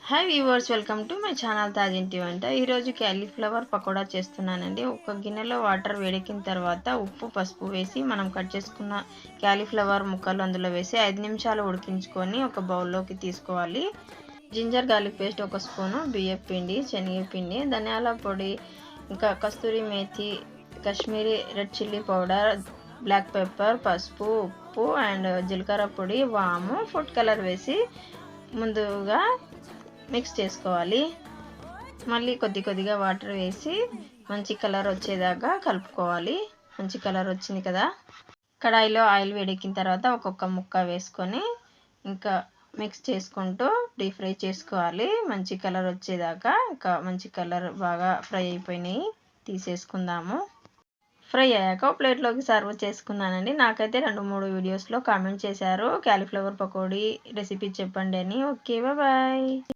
Hi viewers, welcome to my channel తాజింటి వంట. ఈరోజు క్యాలీఫ్లవర్ పకోడా చేస్తున్నానండి. ఒక గిన్నెలో వాటర్ వేడెక్కిన తర్వాత ఉప్పు పసుపు వేసి మనం కట్ చేసుకున్న క్యాలీఫ్లవర్ ముక్కలు అందులో వేసి 5 నిమిషాలు ఉడికించుకొని ఒక బౌల్లోకి తీసుకోవాలి. జింజర్ గార్లిక్ పేస్ట్ 1 స్పూను, బియ్యం పిండి, శనగపిండి, ధనియాల పొడి, ఇంకా కస్తూరి మేతి, Kashmiri red chilli powder, black pepper, పసుపు, ఉప్పు అండ్ జీలకర్ర పొడి, వాము, ఫుడ్ కలర్ వేసి ముందుగా మిక్స్ చేసుకోవాలి. మళ్ళీ కొద్దిగా వాటర్ వేసి మంచి కలర్ వచ్చేదాకా కలుపుకోవాలి. మంచి కలర్ వచ్చింది కదా. కడాయిలో ఆయిల్ వేడెక్కిన తర్వాత ఒక్కొక్క ముక్క వేసుకొని ఇంకా మిక్స్ చేసుకుంటూ డీప్ ఫ్రై చేసుకోవాలి. మంచి కలర్ వచ్చేదాకా. ఇంకా మంచి కలర్ బాగా ఫ్రై అయిపోయినాయి, తీసేసుకుందాము. ఫ్రై అయ్యాక ప్లేట్లోకి సర్వ్ చేసుకున్నానండి. నాకైతే 2-3 వీడియోస్లో కామెంట్ చేశారు, క్యాలీఫ్లవర్ పకోడీ రెసిపీ చెప్పండి అని. Okay, bye.